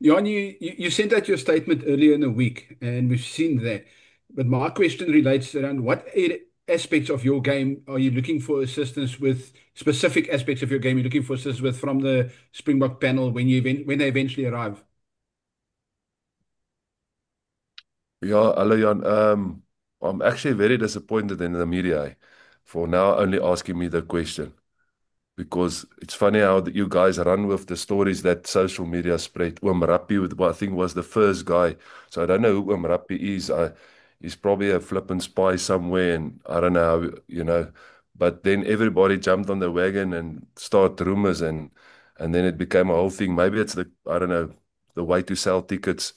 Jan, you sent out your statement earlier in the week, and we've seen that. But my question relates around what aspects of your game are you looking for assistance with? Specific aspects of your game you're looking for assistance with from the Springbok panel when when they eventually arrive. Yeah, hello Jan. I'm actually very disappointed in the media for now only asking me the question because it's funny how that you guys run with the stories that social media spread. Rappi, with what I think was the first guy. So I don't know who Rappi is. He's probably a flippant spy somewhere, and I don't know how. But then everybody jumped on the wagon and started rumors, and then it became a whole thing. Maybe it's I don't know, the way to sell tickets,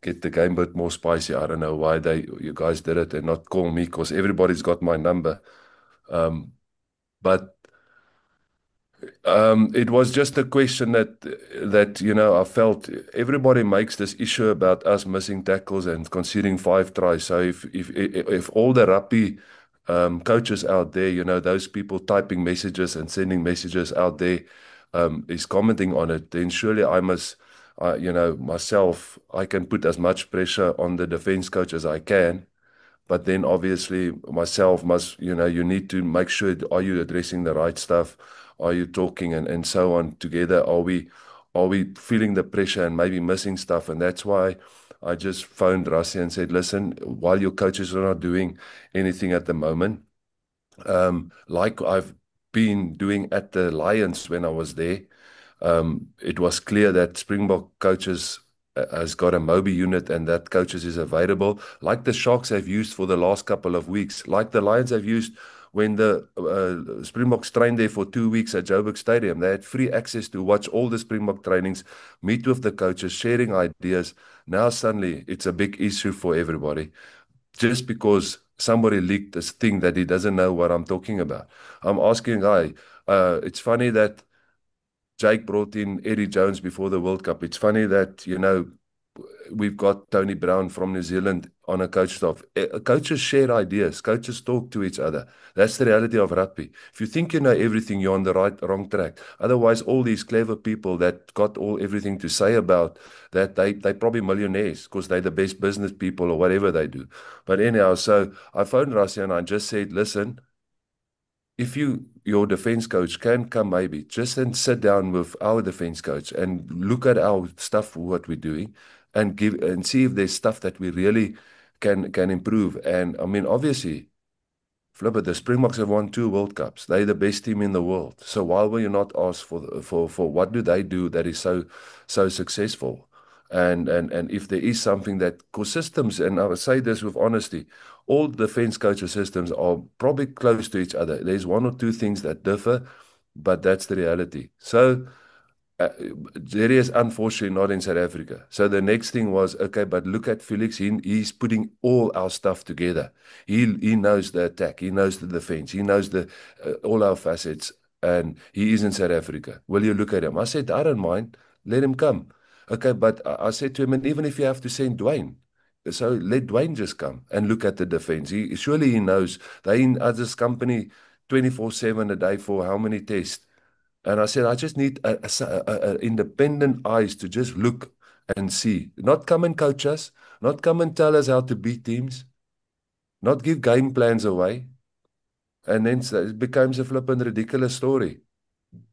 get the game a bit more spicy. I don't know why you guys did it and not call me because everybody's got my number. Um, but it was just a question that I felt everybody makes this issue about us missing tackles and conceding 5 tries. So if all the rugby coaches out there, those people typing messages and sending messages out there, is commenting on it, then surely I must, myself, I can put as much pressure on the defense coach as I can. But then obviously myself must, you need to make sure, are you addressing the right stuff? Are you talking and so on together? Are we feeling the pressure and maybe missing stuff? And that's why I just phoned Rassie and said, listen, while your coaches are not doing anything at the moment, like I've been doing at the Lions when I was there, it was clear that Springbok coaches has got a Mobi unit and that coaches is available, like the Sharks have used for the last couple of weeks, like the Lions have used when the Springboks trained there for 2 weeks at Joburg Stadium. They had free access to watch all the Springbok trainings, meet with the coaches, sharing ideas. Now suddenly it's a big issue for everybody just because somebody leaked this thing that he doesn't know what I'm talking about. I'm asking, guy, it's funny that Jake brought in Eddie Jones before the World Cup. It's funny that, we've got Tony Brown from New Zealand on a coach staff. Coaches share ideas. Coaches talk to each other. That's the reality of rugby. If you think you know everything, you're on the wrong track. Otherwise, all these clever people that got everything to say about that, they probably millionaires because they're the best business people or whatever they do. But anyhow, so I phoned Rassie and I just said, listen, if your defense coach can come maybe just and sit down with our defense coach and look at our stuff, what we're doing, and give and see if there's stuff that we really can improve. And I mean, obviously, Flipper, the Springboks have won 2 World Cups. They're the best team in the world. So why will you not ask for what do they do that is so successful? And if there is something that because systems, and I would say this with honesty, all defense coaches systems are probably close to each other. There's one or two things that differ, but that's the reality. So uh, Jerry is unfortunately not in South Africa. So the next thing was, okay, but look at Felix. He's putting all our stuff together. He knows the attack. He knows the defense. He knows the all our facets. And he is in South Africa. Will you look at him? I said, I don't mind. Let him come. Okay, but I said to him, and even if you have to send Dwayne, so let Dwayne just come and look at the defense. Surely he knows they in others company 24/7 a day for how many tests. And I said, I just need independent eyes to just look and see. Not come and coach us, not come and tell us how to beat teams, not give game plans away. And then it becomes a flippin' ridiculous story.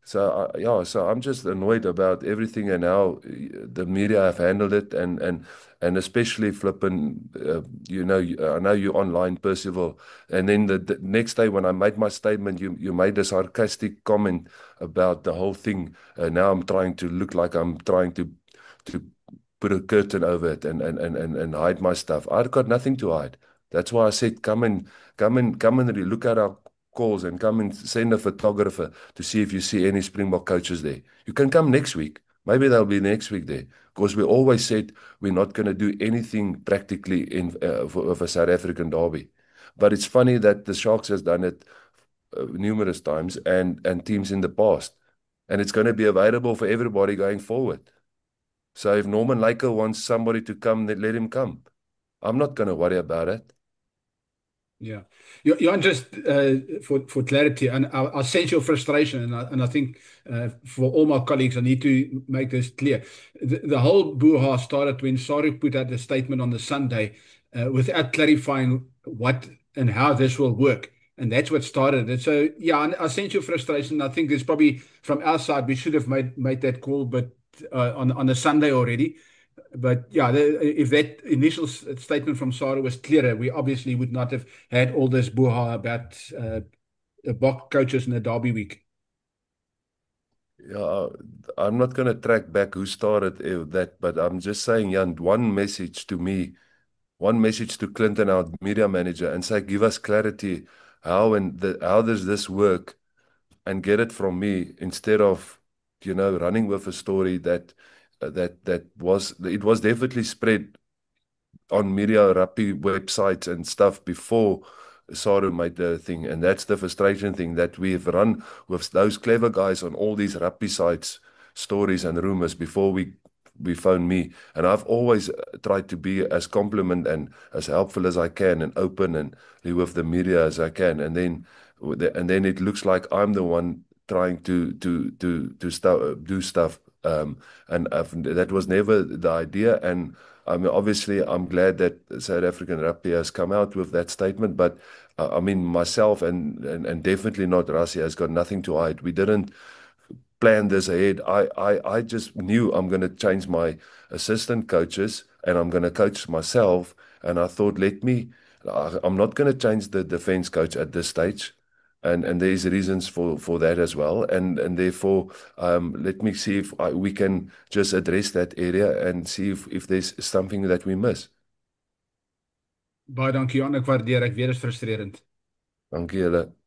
So yeah, so I'm just annoyed about everything and how the media have handled it, and especially flipping. I know you online, Percival, and then the next day when I made my statement, you made a sarcastic comment about the whole thing. Now I'm trying to look like I'm trying to put a curtain over it and hide my stuff. I've got nothing to hide. That's why I said, come and look at our calls and come and send a photographer to see if you see any Springbok coaches there. You can come next week. Maybe they'll be next week there. Because we always said we're not going to do anything practically of a South African derby. But it's funny that the Sharks has done it numerous times and teams in the past. And it's going to be available for everybody going forward. So if Norman Laker wants somebody to come, then let him come. I'm not going to worry about it. Yeah. Jan, just for clarity, and I sense your frustration, and I think for all my colleagues, I need to make this clear. The whole brouhaha started when Saru put out a statement on the Sunday without clarifying what and how this will work. And that's what started it. So, yeah, I sense your frustration. I think there's probably from our side, we should have made that call, but on a Sunday already. But yeah, if that initial statement from Sarah was clearer, we obviously would not have had all this brouhaha about Bok coaches in the Derby week. Yeah, I'm not going to track back who started that, but I'm just saying, Jan, one message to me, one message to Clinton, our media manager, and say, give us clarity. How does this work? And get it from me instead of, running with a story it was definitely spread on media rugby websites and stuff before Saru made the thing. And that's the frustration thing that we've run with those clever guys on all these rugby sites, stories and rumors before we phone me. And I've always tried to be as compliment and as helpful as I can and open and with the media as I can. And then it looks like I'm the one trying to do stuff. That was never the idea. And I mean, obviously, I'm glad that South African rugby has come out with that statement, but I mean, myself and definitely not Rassie has got nothing to hide. We didn't plan this ahead. I just knew I'm going to change my assistant coaches and I'm going to coach myself. And I thought, I'm not going to change the defense coach at this stage. And there's reasons for that as well. And therefore, let me see if we can just address that area and see if there's something that we miss. Baie dankie, Jan. Ek waardeer. Ek weet dit is frustrerend. Dankie julle.